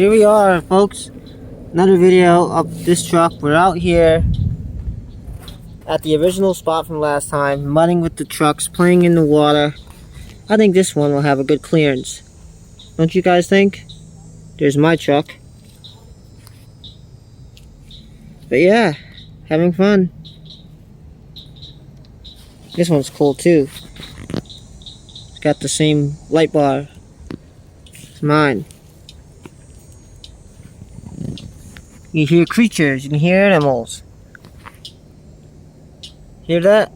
here we are, folks. Another video of this truck. We're out here at the original spot from last time, mudding with the trucks, playing in the water. I think this one will have a good clearance. Don't you guys think? There's my truck. But yeah, having fun. This one's cool too. It's got the same light bar as mine. You hear creatures, you can hear animals. Hear that?